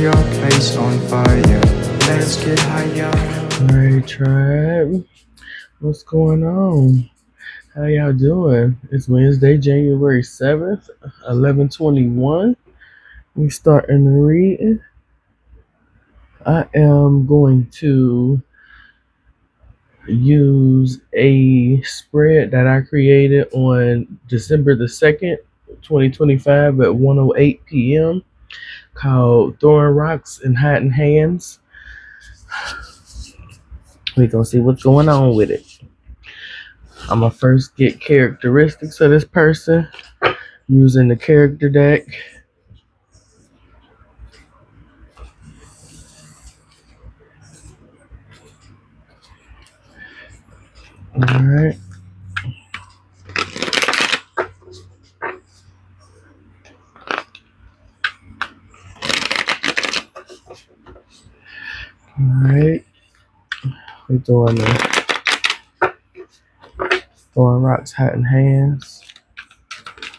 your place on fire. Let's get higher. Alright, tribe. What's going on? How y'all doing? It's Wednesday, January 7th, 11:21. We starting to read. I am going to use a spread that I created on December the 2nd, 2025 at 1:08 p.m. called Throwing Rocks and Hiding Hands. We're going to see what's going on with it. I'm going to first get characteristics of this person using the character deck. Alright. Alright. We're doing the Throwing Rocks, Hiding Hands.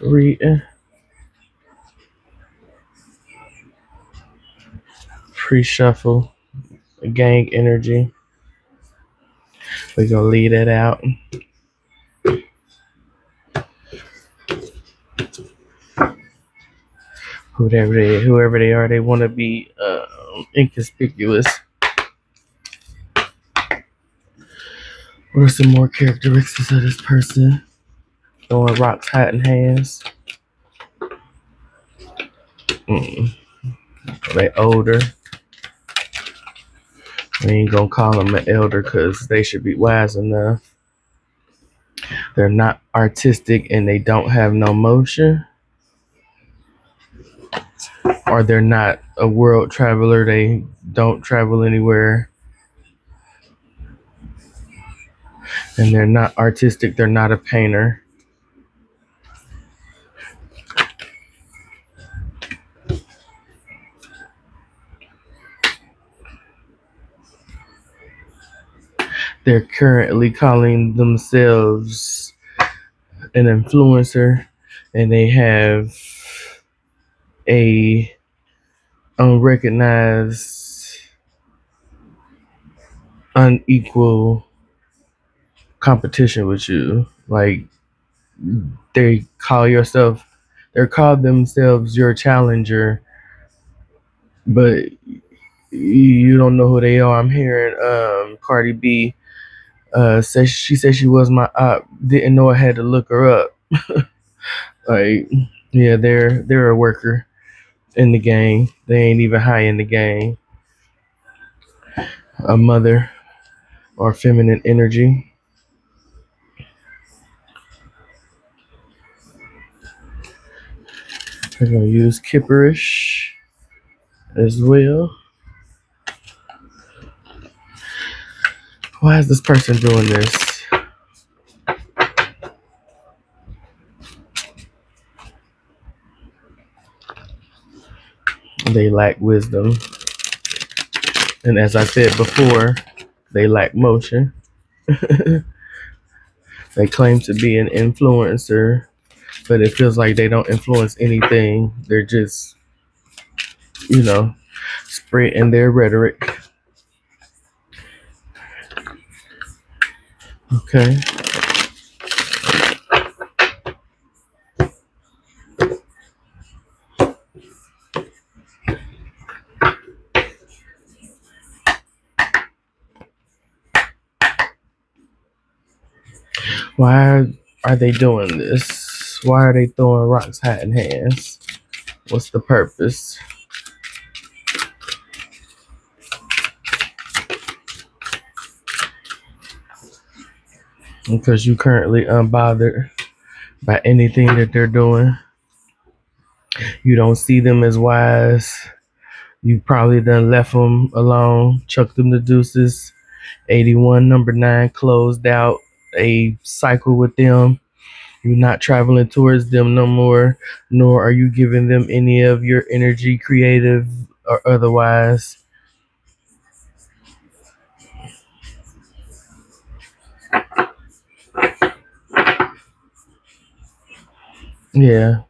Reading. Pre-shuffle. Gang energy. We're going to leave that out. Whoever they are, they want to be inconspicuous. What are some more characteristics of this person? Throwing rocks, hiding hands. They older. We ain't gonna call them an elder because they should be wise enough. They're not artistic and they don't have no motion. Or they're not a world traveler. They don't travel anywhere. And they're not artistic. They're not a painter. They're currently calling themselves an influencer, and they have a unrecognized, unequal competition with you. Like they're called themselves your challenger, but you don't know who they are. I'm hearing Cardi B say she was my op. Didn't know I had to look her up. Like, yeah, they're a worker in the game. They ain't even high in the game. A mother or feminine energy. We're gonna use Kipper-ish as well. Why is this person doing this? They lack wisdom. And as I said before, they lack motion. They claim to be an influencer, but it feels like they don't influence anything. They're just, spreading their rhetoric. Okay. Why are they doing this? Why are they throwing rocks, hiding hands? What's the purpose? Because you currently unbothered by anything that they're doing. You don't see them as wise. You probably done left them alone, chucked them to deuces. 81, number 9, closed out a cycle with them. You're not traveling towards them no more, nor are you giving them any of your energy, creative or otherwise. Yeah,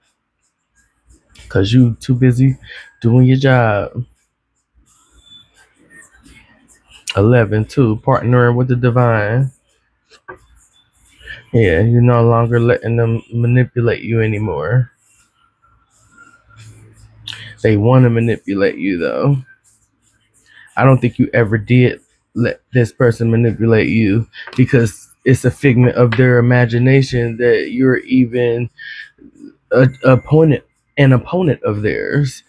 because you too busy doing your job. 11 too, partnering with the divine. Yeah, you're no longer letting them manipulate you anymore. They want to manipulate you though. I don't think you ever did let this person manipulate you because it's a figment of their imagination that you're even an opponent of theirs.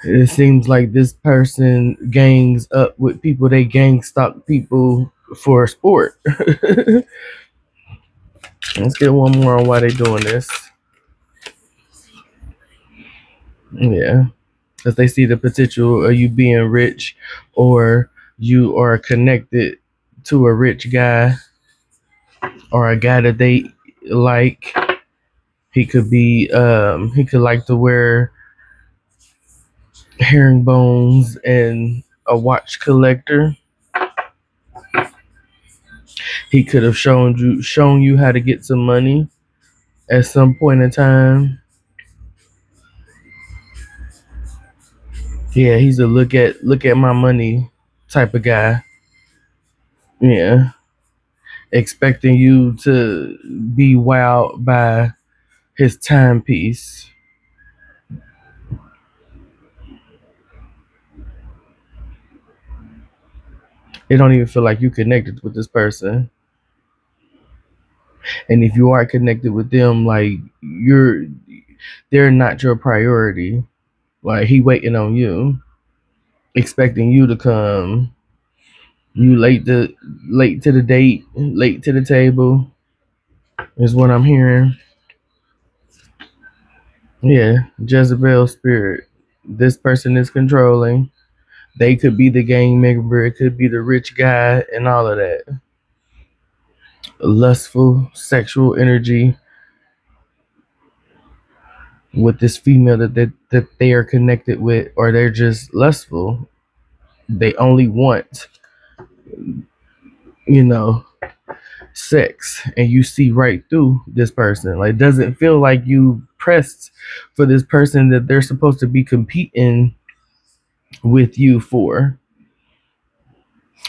It seems like this person gangs up with people. They gang stalk people for sport. Let's get one more on why they doing this. Yeah, because they see the potential of you being rich, or you are connected to a rich guy or a guy that they like. He could like to wear herringbones and a watch collector. He could have shown you how to get some money at some point in time. Yeah, he's a look at my money type of guy. Yeah, expecting you to be wowed by his timepiece. It don't even feel like you connected with this person. And if you are connected with them, like they're not your priority. Like he waiting on you, expecting you to come. You late to the date, late to the table is what I'm hearing. Yeah, Jezebel spirit. This person is controlling. They could be the gang member, it could be the rich guy, and all of that. Lustful sexual energy with this female that they are connected with, or they're just lustful. They only want, you know, sex, and you see right through this person. Like, doesn't feel like you pressed for this person that they're supposed to be competing with you for.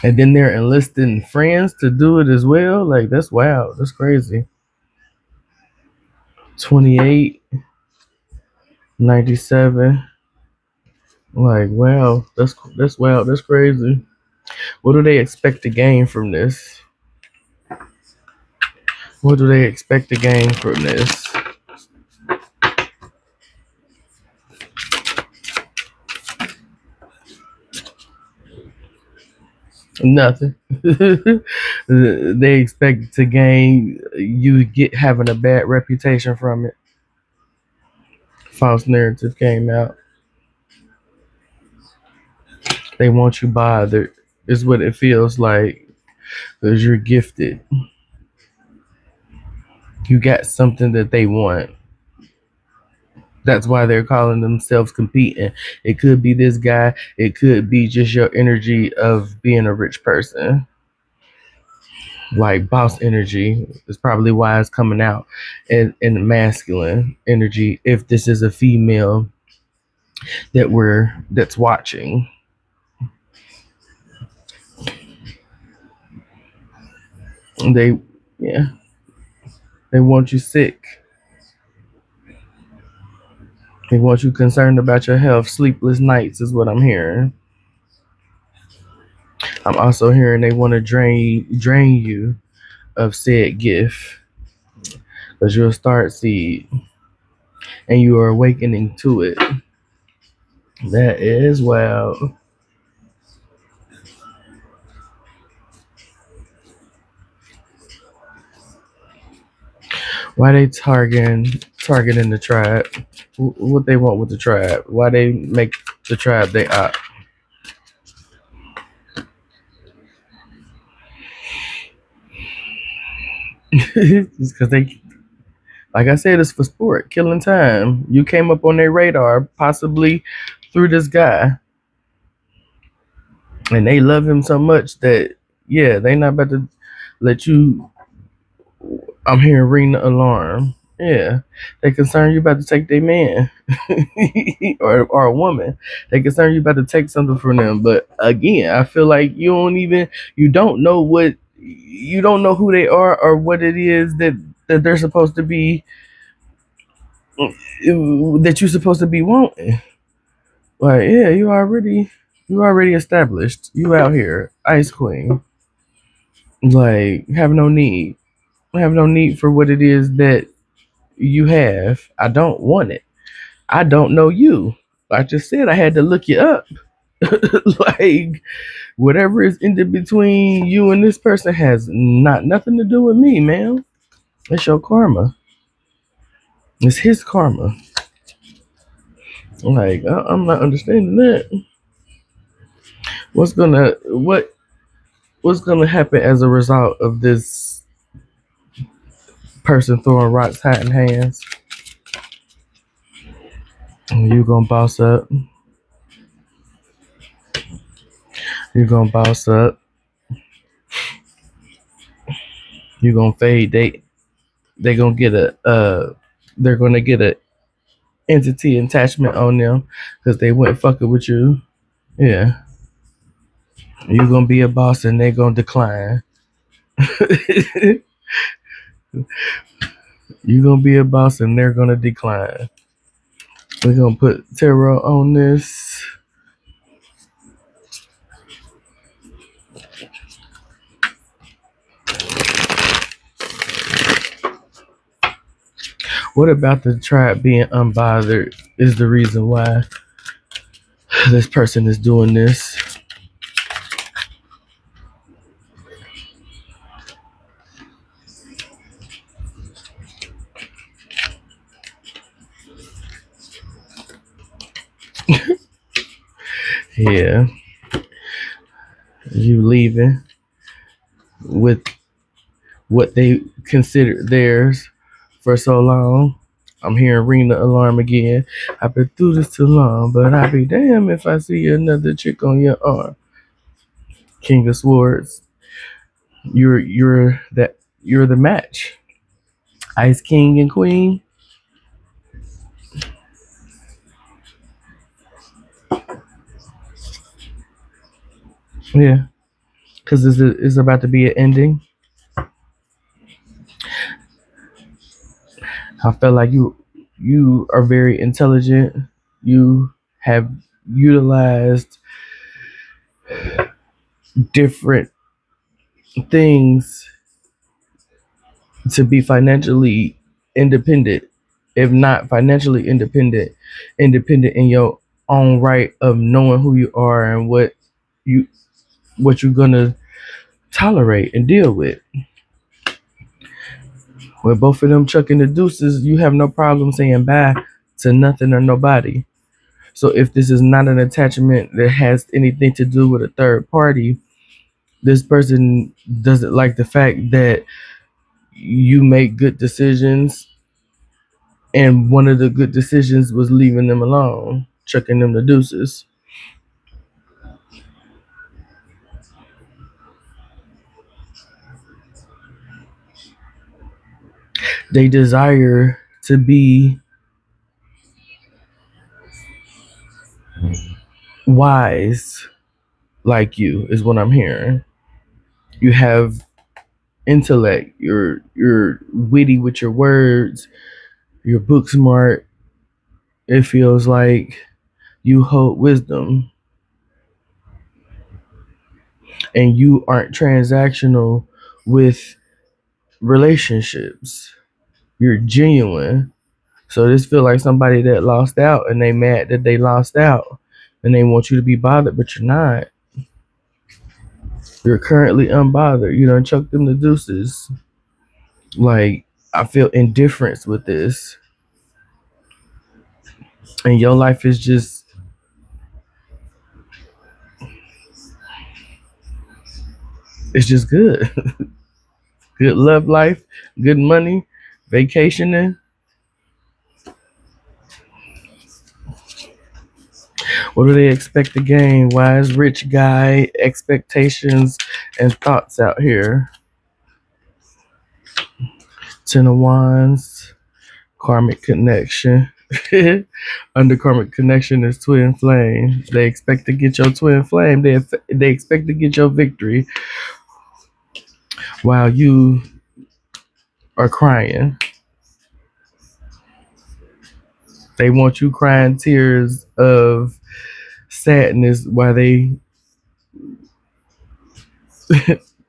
And then they're enlisting friends to do it as well. Like, that's wild. That's crazy. 28, 97. Like, wow, that's wild. That's crazy. What do they expect to gain from this? What do they expect to gain from this? Nothing. They expect to gain you get having a bad reputation from it. False narrative came out. They want you bothered. Is what it feels like because you're gifted. You got something that they want. That's why they're calling themselves competing. It could be this guy. It could be just your energy of being a rich person. Like boss energy is probably why it's coming out in masculine energy. If this is a female that's watching, they yeah they want you sick. They want you concerned about your health. Sleepless nights is what I'm hearing. I'm also hearing they want to drain you of said gift because you'll start seed and you are awakening to it. That is wild. Why they targeting the tribe? What they want with the tribe? Why they make the tribe they op? Just because they, like I said, it's for sport, killing time. You came up on their radar, possibly through this guy, and they love him so much that yeah, they not about to let you. I'm hearing ring the alarm. Yeah, they concerned you about to take their man, or a woman. They concerned you about to take something from them. But again, I feel like you don't know you don't know who they are or what it is that they're supposed to be, that you're supposed to be wanting. Like, yeah, you already established. You out here, ice queen. Like, have no need for what it is that you have. I don't want it. I don't know you. I just said I had to look you up. Like, whatever is in between you and this person has nothing to do with me, man. It's your karma. It's his karma. Like, I'm not understanding that. What's gonna what what's gonna happen as a result of this person throwing rocks, hat in hands? You gonna boss up. You gonna boss up. You gonna fade. They gonna get they're gonna get a entity attachment on them because they went fucking with you. Yeah, you gonna be a boss and they gonna decline. You gonna be a boss and they're gonna decline. We're gonna put tarot on this. What about the tribe being unbothered is the reason why this person is doing this? Yeah, you leaving with what they consider theirs for so long. I'm hearing ring the alarm again. I've been through this too long, but I'll be damned if I see another chick on your arm. King of Swords, you're the match. Ice King and Queen. Yeah, because it's about to be an ending. I feel like you are very intelligent. You have utilized different things to be financially independent, if not financially independent, independent in your own right of knowing who you are and you what you're gonna tolerate and deal with. With both of them chucking the deuces, you have no problem saying bye to nothing or nobody. So if this is not an attachment that has anything to do with a third party, this person doesn't like the fact that you make good decisions, and one of the good decisions was leaving them alone, chucking them the deuces. They desire to be wise like you is what I'm hearing. You have intellect, you're witty with your words, you're book smart. It feels like you hold wisdom and you aren't transactional with relationships. You're genuine. So this feel like somebody that lost out and they mad that they lost out and they want you to be bothered, but you're not. You're currently unbothered. You done chuck them the deuces. Like, I feel indifference with this. And your life is just, it's just good. Good love life, good money, vacationing. What do they expect to gain? Wise rich guy, expectations and thoughts out here. Ten of Wands. Karmic connection. Under karmic connection is twin flame. They expect to get your twin flame. They expect to get your victory while you are crying. They want you crying tears of sadness while they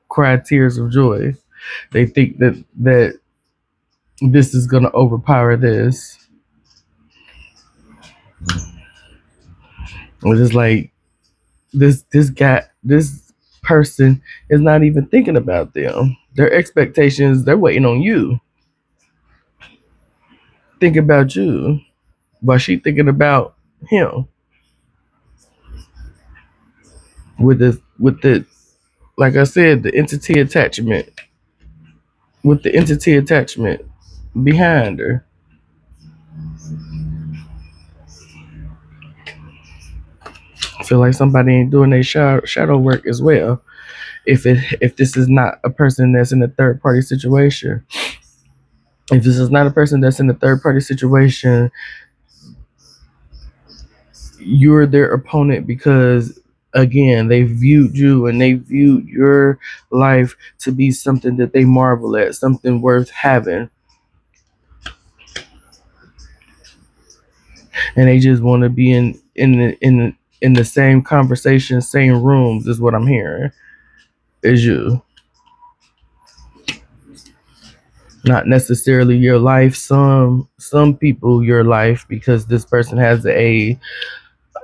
cry tears of joy. They think that this is gonna overpower this. It's just like this person is not even thinking about them. Their expectations, they're waiting on you. Think about you. While she thinking about him. With the like I said, the entity attachment. With the entity attachment behind her. I feel like somebody ain't doing their shadow work as well. If this is not a person that's in a third party situation, if this is not a person that's in a third party situation, you're their opponent because again they viewed you and they viewed your life to be something that they marvel at, something worth having, and they just want to be in the same conversation, same rooms is what I'm hearing is you. Not necessarily your life, some people your life, because this person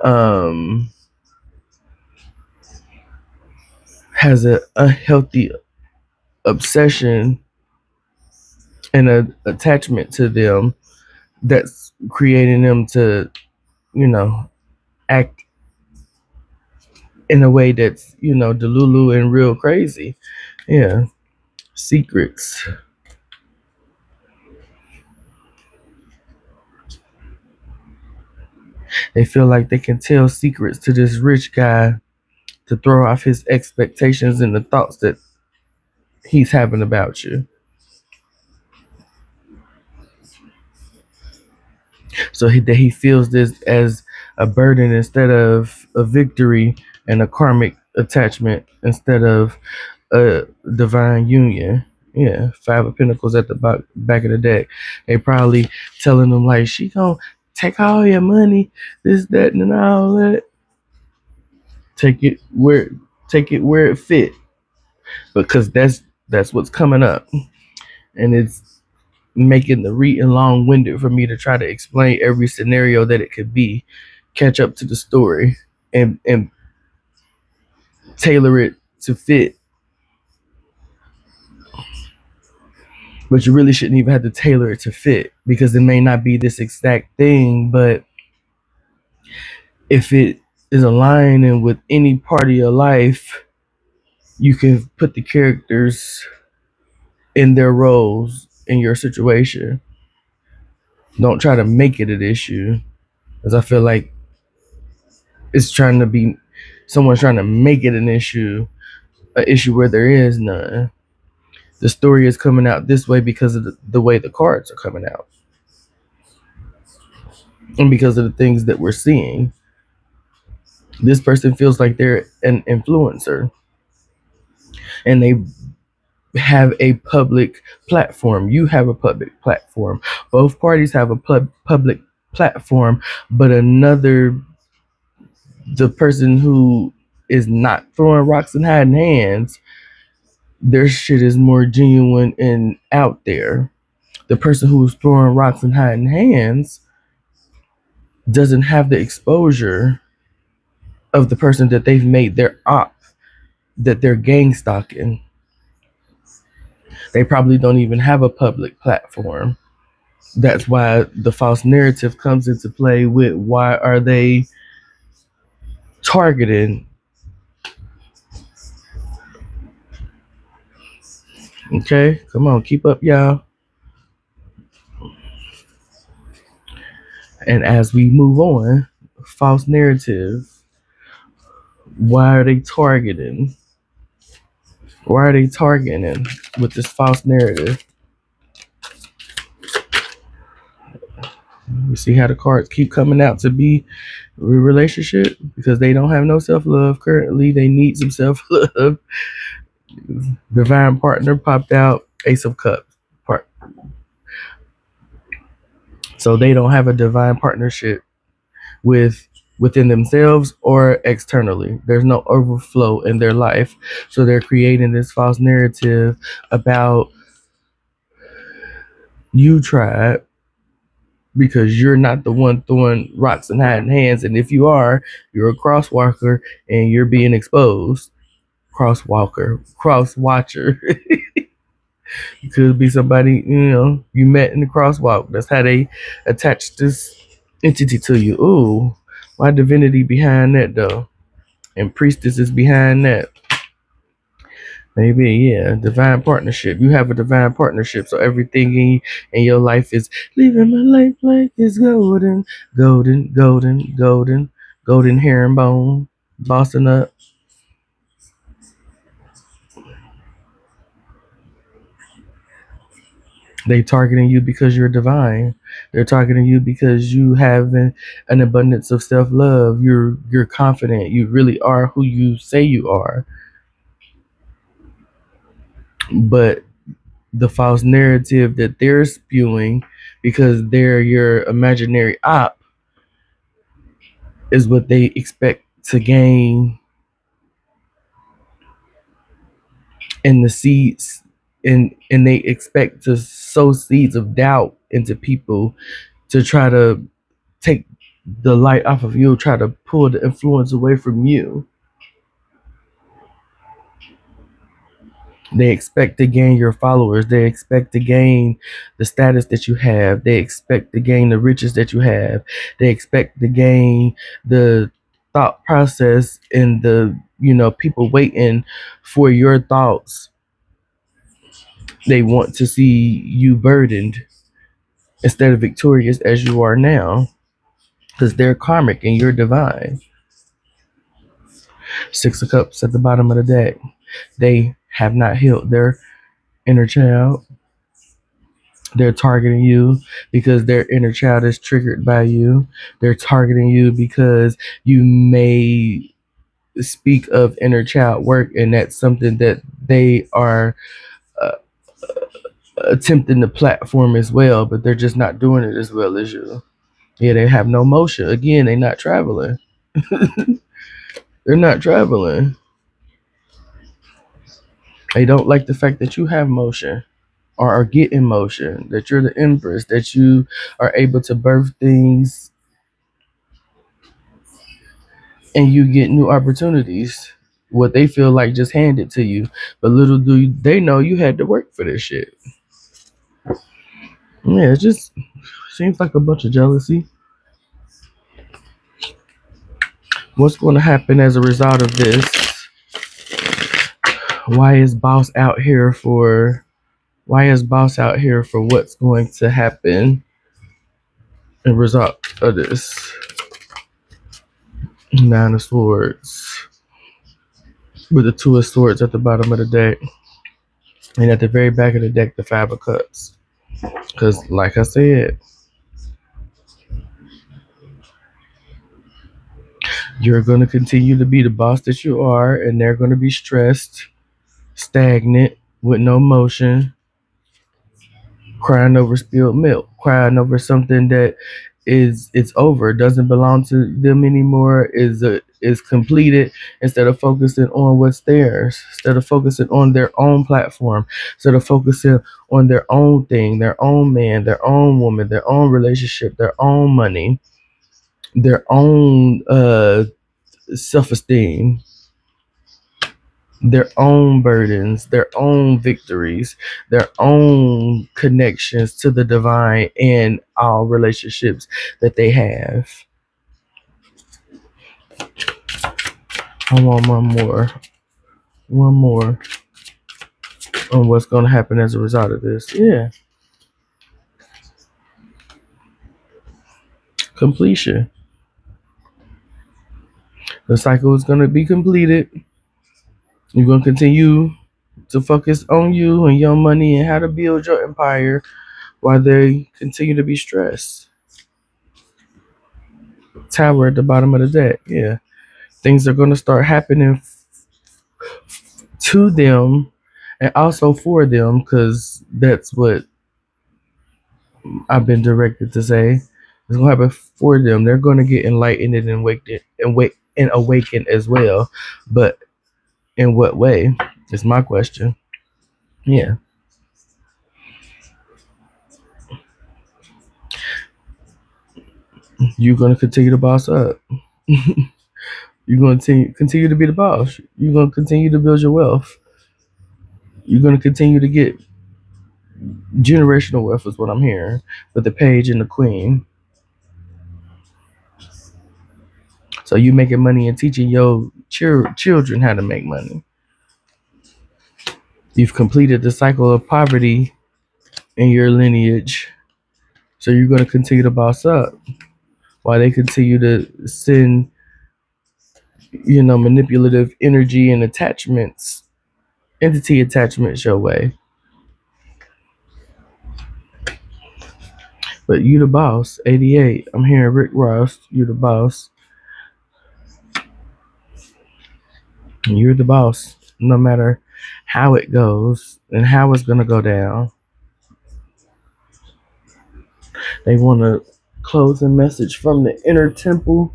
um has a unhealthy obsession and an attachment to them that's creating them to, you know, act in a way that's, delulu and real crazy. Yeah. Secrets. They feel like they can tell secrets to this rich guy to throw off his expectations and the thoughts that he's having about you. So that he feels this as a burden instead of a victory, and a karmic attachment instead of a divine union. Yeah, Five of Pentacles at the back of the deck. They probably telling them like, she gonna take all your money, this, that, and all that. Take it where it fit, because that's what's coming up, and it's making the reading long-winded for me to try to explain every scenario that it could be, catch up to the story, and tailor it to fit. But you really shouldn't even have to tailor it to fit, because it may not be this exact thing, but if it is aligning with any part of your life, you can put the characters in their roles in your situation. Don't try to make it an issue, because I feel like it's trying to be someone's trying to make it an issue where there is none. The story is coming out this way because of the way the cards are coming out, and because of the things that we're seeing. This person feels like they're an influencer, and they have a public platform. You have a public platform. Both parties have a public platform, but the person who is not throwing rocks and hiding hands, their shit is more genuine and out there. The person who's throwing rocks and hiding hands doesn't have the exposure of the person that they've made their op, that they're gang stalking. They probably don't even have a public platform. That's why the false narrative comes into play with, why are they targeting? Okay, come on, keep up, y'all. And as we move on, false narrative, why are they targeting? Why are they targeting with this false narrative? You see how the cards keep coming out to be a relationship because they don't have no self love currently. They need some self love. Divine partner popped out. Ace of Cups. Part. So they don't have a divine partnership with within themselves or externally. There's no overflow in their life. So they're creating this false narrative about you tried because you're not the one throwing rocks and hiding hands. And if you are, you're a crosswalker and you're being exposed. Crosswalker, cross watcher. It could be somebody, you met in the crosswalk. That's how they attach this entity to you. Ooh, why divinity behind that though? And priestess is behind that. Maybe, yeah, divine partnership. You have a divine partnership, so everything in your life is living my life like it's golden, golden, golden, golden, golden herringbone, bossing up. They targeting you because you're divine. They're targeting you because you have an abundance of self love. You're confident. You really are who you say you are. But the false narrative that they're spewing because they're your imaginary op is what they expect to gain in the seeds, and they expect to sow seeds of doubt into people to try to take the light off of you, try to pull the influence away from you. They expect to gain your followers. They expect to gain the status that you have. They expect to gain the riches that you have. They expect to gain the thought process and the, people waiting for your thoughts. They want to see you burdened instead of victorious as you are now because they're karmic and you're divine. Six of Cups at the bottom of the deck. They have not healed their inner child. They're targeting you because their inner child is triggered by you. They're targeting you because you may speak of inner child work, and that's something that they are uh, attempting to platform as well, but they're just not doing it as well as you. Yeah, they have no motion. Again, they're not traveling. They're not traveling. They don't like the fact that you have motion or are getting motion, that you're the empress, that you are able to birth things and you get new opportunities. What they feel like just handed to you. But little do they know you had to work for this shit. Yeah, it just seems like a bunch of jealousy. What's going to happen as a result of this? Why is boss out here for why is boss out here for what's going to happen in result of this? Nine of Swords. With the Two of Swords at the bottom of the deck. And at the very back of the deck, the Five of Cups. Because, like I said, you're going to continue to be the boss that you are, and they're going to be stressed, stagnant, with no motion, crying over spilled milk, crying over something that it's over, doesn't belong to them anymore, is completed, instead of focusing on what's theirs, instead of focusing on their own platform, instead of focusing on their own thing, their own man, their own woman, their own relationship, their own money, their own self-esteem, their own burdens, their own victories, their own connections to the divine in all relationships that they have. I want one more on what's going to happen as a result of this. Yeah, completion. The cycle is going to be completed. You're going to continue to focus on you and your money and how to build your empire while they continue to be stressed. tower at the bottom of the deck. Yeah, things are gonna start happening to them and also for them because that's what I've been directed to say. It's gonna happen for them. They're gonna get enlightened and awakened as well. But in what way is my question. Yeah, you're gonna continue to boss up. You're gonna continue to be the boss. You're gonna continue to build your wealth. You're gonna continue to get generational wealth is what I'm hearing with the page and the queen. So you making money and teaching your children how to make money. You've completed the cycle of poverty in your lineage. So you're going to continue to boss up while they continue to send, manipulative energy and entity attachments your way. But you the boss, 88. I'm hearing Rick Ross, you the boss. You're the boss, no matter how it goes and how it's going to go down. They want a closing message from the inner temple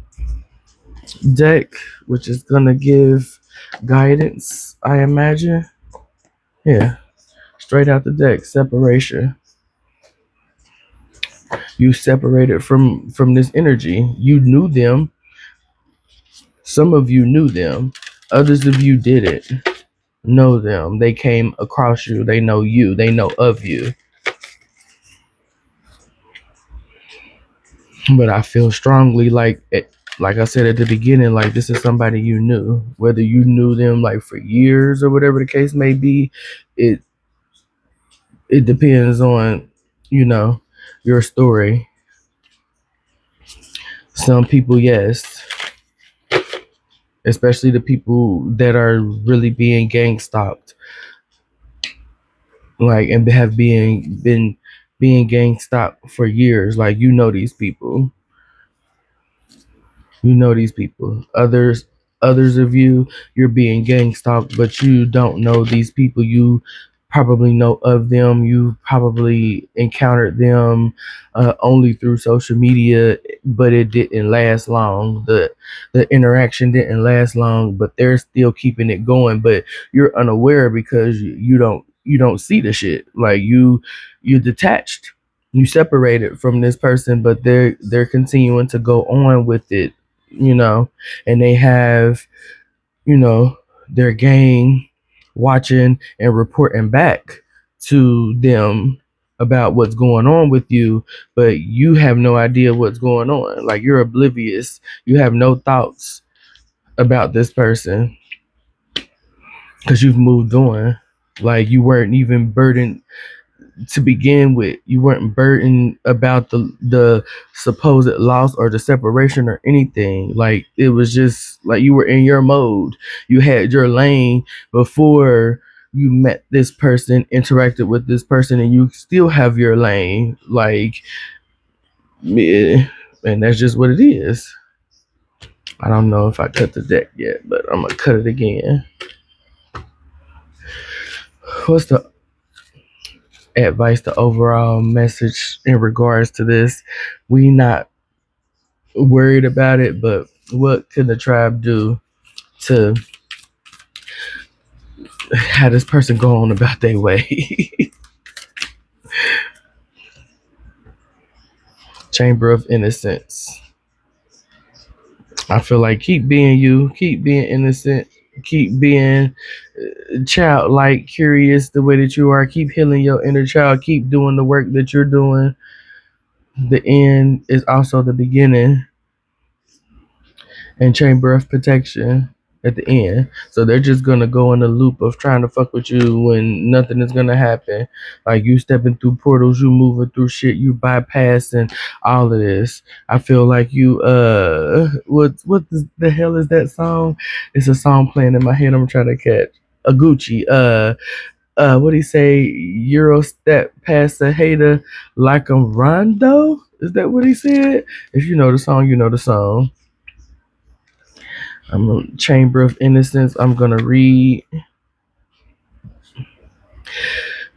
deck, which is going to give guidance, I imagine. Yeah, straight out the deck, separation. You separated from this energy. You knew them. Some of you knew them. Others of you didn't know them. They came across you. They know you. They know of you. But I feel strongly like I said at the beginning, like this is somebody you knew. Whether you knew them like for years or whatever the case may be, it it depends on, your story. Some people, yes, especially the people that are really being gang stalked, like and have been being gang stalked for years. Like these people. You know these people. Others of you, you're being gang stalked, but you don't know these people. You probably know of them. You probably encountered them only through social media, but it didn't last long. The interaction didn't last long, but they're still keeping it going. But you're unaware because you don't see the shit. Like you're detached. You separated from this person, but they're continuing to go on with it, and they have, you know, their gang watching and reporting back to them about what's going on with you, but you have no idea what's going on. Like you're oblivious. You have no thoughts about this person because you've moved on. Like you weren't even burdened to begin with. You weren't burdened about the supposed loss or the separation or anything. Like it was just like you were in your mode. You had your lane before you met this person, interacted with this person, and you still have your lane. Like, yeah, and that's just what it is. I don't know if I cut the deck yet, but I'm gonna cut it again. What's the advice, the overall message in regards to this? We not worried about it, but what can the tribe do to have this person go on about their way? Chamber of Innocence. I feel like keep being you, keep being innocent, keep being childlike, curious the way that you are, keep healing your inner child, keep doing the work that you're doing. The end is also the beginning, and Chamber of Protection at the end. So they're just gonna go in a loop of trying to fuck with you when nothing is gonna happen. Like you stepping through portals, you moving through shit, you bypassing all of this. I feel like you the hell is that song? It's a song playing in my head I'm trying to catch. A Gucci. What do you say? Euro step past the hater like I'm Rondo? Is that what he said? If you know the song, you know the song. I'm a Chamber of Innocence. I'm gonna read.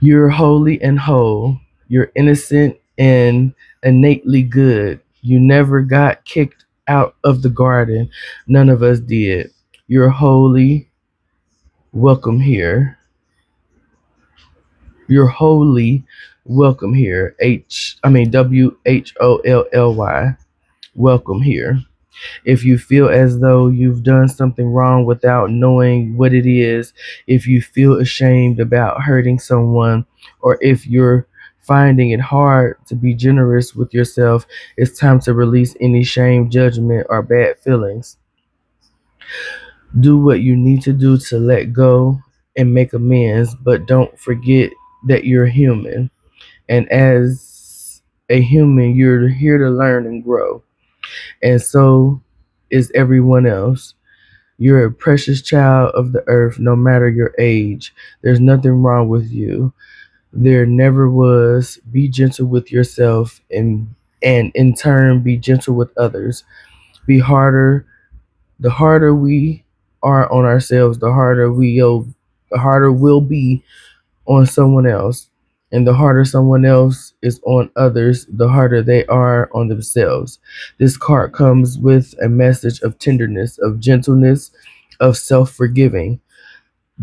You're holy and whole. You're innocent and innately good. You never got kicked out of the garden. None of us did. You're holy. Welcome here. You're holy. Welcome here. WHOLLY. Welcome here. If you feel as though you've done something wrong without knowing what it is, if you feel ashamed about hurting someone, or if you're finding it hard to be generous with yourself, it's time to release any shame, judgment, or bad feelings. Do what you need to do to let go and make amends, but don't forget that you're human. And as a human, you're here to learn and grow. And so is everyone else. You're a precious child of the earth, no matter your age. There's nothing wrong with you. There never was. Be gentle with yourself and in turn be gentle with others. Be harder. The harder we are on ourselves, the harder we'll be on someone else. And the harder someone else is on others, the harder they are on themselves. This card comes with a message of tenderness, of gentleness, of self forgiving.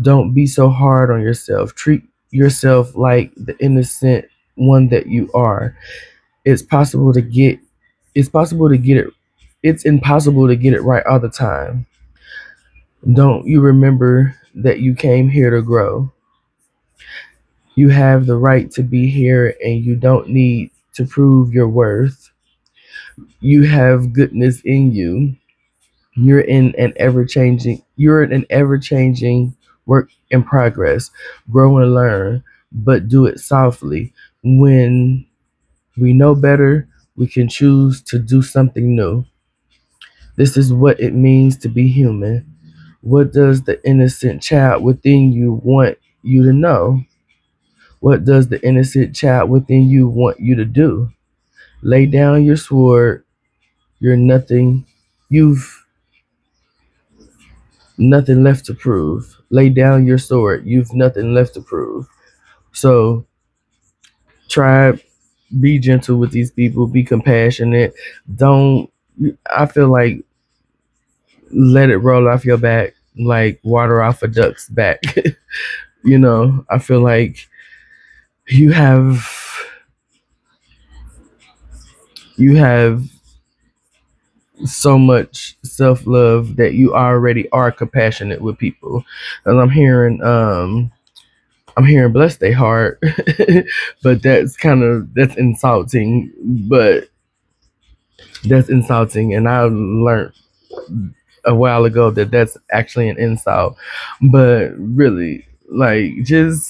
Don't be so hard on yourself. Treat yourself like the innocent one that you are. It's possible to get it's possible to get it it's impossible to get it right all the time. Don't you remember that you came here to grow? You have the right to be here and you don't need to prove your worth. You have goodness in you. You're in an ever-changing work in progress. Grow and learn, but do it softly. When we know better, we can choose to do something new. This is what it means to be human. What does the innocent child within you want you to know? What does the innocent child within you want you to do? Lay down your sword. You're nothing. You've nothing left to prove. Lay down your sword. You've nothing left to prove. So try, be gentle with these people. Be compassionate. Don't. I feel like let it roll off your back like water off a duck's back. I feel like you have you have so much self love that you already are compassionate with people. And I'm hearing bless their heart, but that's insulting. But that's insulting, and I learned a while ago that that's actually an insult. But really, like, just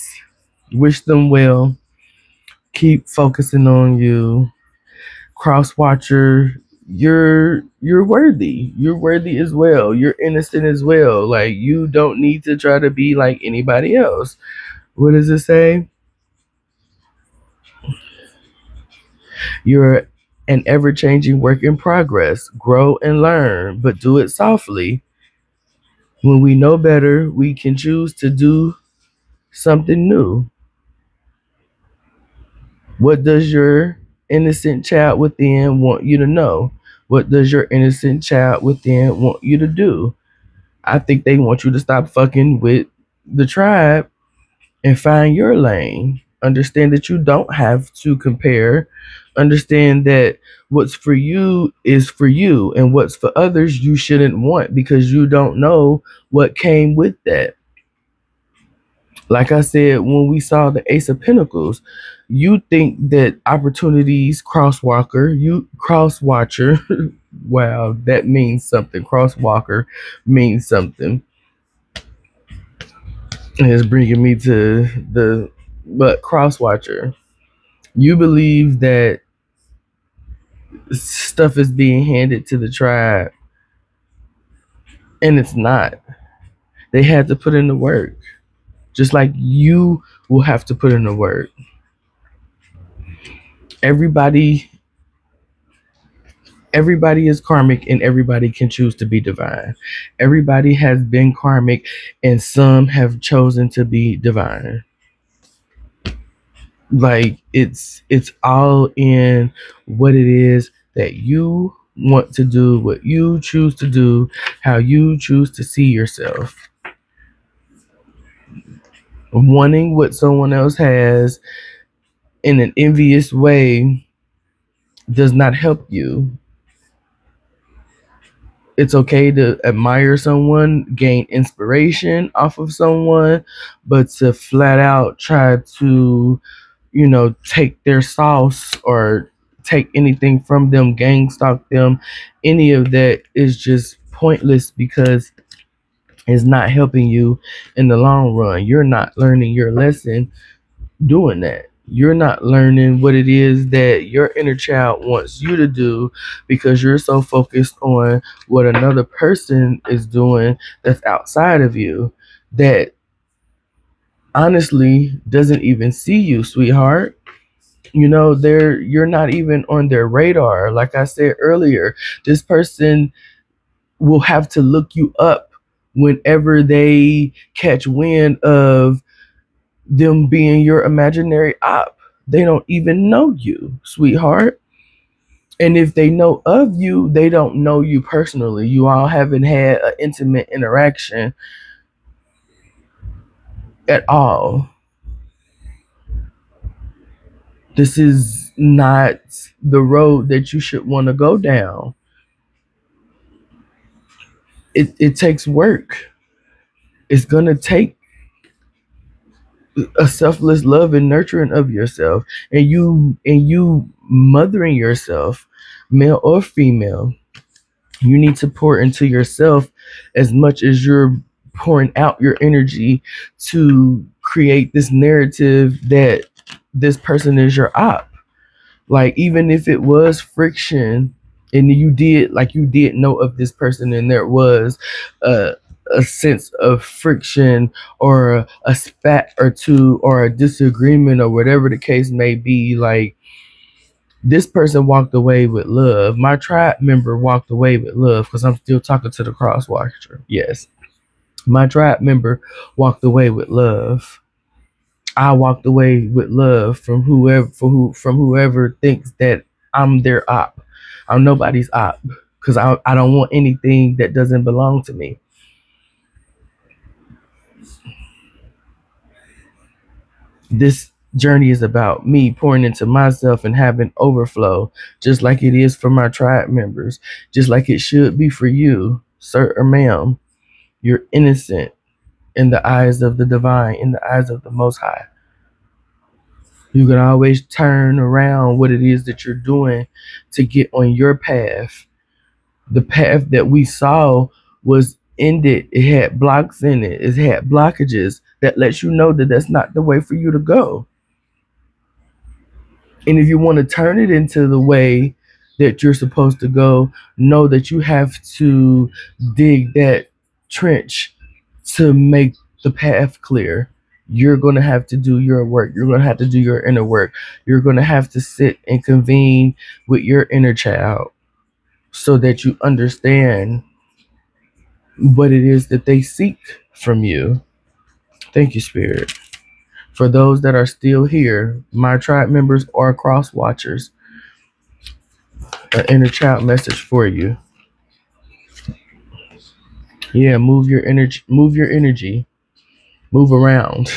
wish them well. Keep focusing on you. Cross watcher, you're worthy. You're worthy as well. You're innocent as well. Like, you don't need to try to be like anybody else. What does it say? You're an ever-changing work in progress. Grow and learn, but do it softly. When we know better, we can choose to do something new. What does your innocent child within want you to know? What does your innocent child within want you to do? I think they want you to stop fucking with the tribe and find your lane. Understand that you don't have to compare. Understand that what's for you is for you, and what's for others you shouldn't want because you don't know what came with that. Like I said, when we saw the Ace of Pentacles, you think that opportunities crosswalker, you crosswatcher, wow, that means something. Crosswalker means something. And it's bringing me to but crosswatcher. You believe that stuff is being handed to the tribe, and it's not. They had to put in the work, just like you will have to put in the work. Everybody Everybody is karmic and everybody can choose to be divine. Everybody has been karmic and some have chosen to be divine. Like it's all in what it is that you want to do, what you choose to do, how you choose to see yourself. Wanting what someone else has in an envious way does not help you. It's okay to admire someone, gain inspiration off of someone, but to flat out try to, take their sauce or take anything from them, gang stalk them, any of that is just pointless because it's not helping you in the long run. You're not learning your lesson doing that. You're not learning what it is that your inner child wants you to do because you're so focused on what another person is doing that's outside of you that honestly doesn't even see you, sweetheart. You're not even on their radar. Like I said earlier, this person will have to look you up whenever they catch wind of them being your imaginary op. They don't even know you, sweetheart. And if they know of you, they don't know you personally. You all haven't had an intimate interaction at all. This is not the road that you should want to go down. It takes work. It's going to take a selfless love and nurturing of yourself, and you mothering yourself, male or female. You need to pour into yourself as much as you're pouring out your energy to create this narrative that this person is your op. Like, even if it was friction and you did know of this person and there was a, a sense of friction or a spat or two or a disagreement or whatever the case may be, like, this person walked away with love. My tribe member walked away with love because I'm still talking to the cross watcher. Yes. My tribe member walked away with love. I walked away with love from whoever thinks that I'm their op. I'm nobody's op because I don't want anything that doesn't belong to me. This journey is about me pouring into myself and having overflow, just like it is for my tribe members, just like it should be for you, sir or ma'am. You're innocent in the eyes of the divine, in the eyes of the Most High. You can always turn around what it is that you're doing to get on your path. The path that we saw was ended. It had blocks in it. It had blockages that lets you know that that's not the way for you to go. And if you want to turn it into the way that you're supposed to go, know that you have to dig that trench to make the path clear. You're going to have to do your work. You're going to have to do your inner work. You're going to have to sit and convene with your inner child so that you understand what it is that they seek from you. Thank you, Spirit. For those that are still here, my tribe members or cross watchers, an inner child message for you. Yeah, move your energy, move around.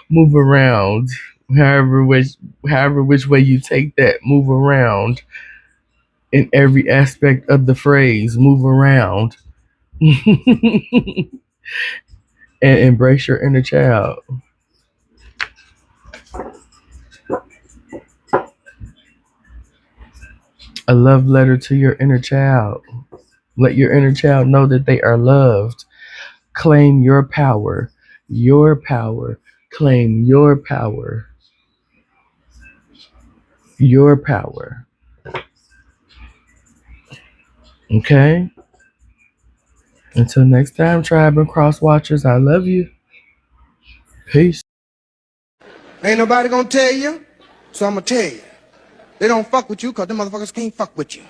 Move around. However which way you take that, move around in every aspect of the phrase, move around. And embrace your inner child. A love letter to your inner child. Let your inner child know that they are loved. Claim your power. Your power. Claim your power. Your power. Okay? Until next time, tribe and cross watchers, I love you. Peace. Ain't nobody gonna tell you, so I'm gonna tell you. They don't fuck with you because them motherfuckers can't fuck with you.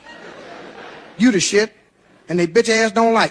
You the shit, and they bitch ass don't like.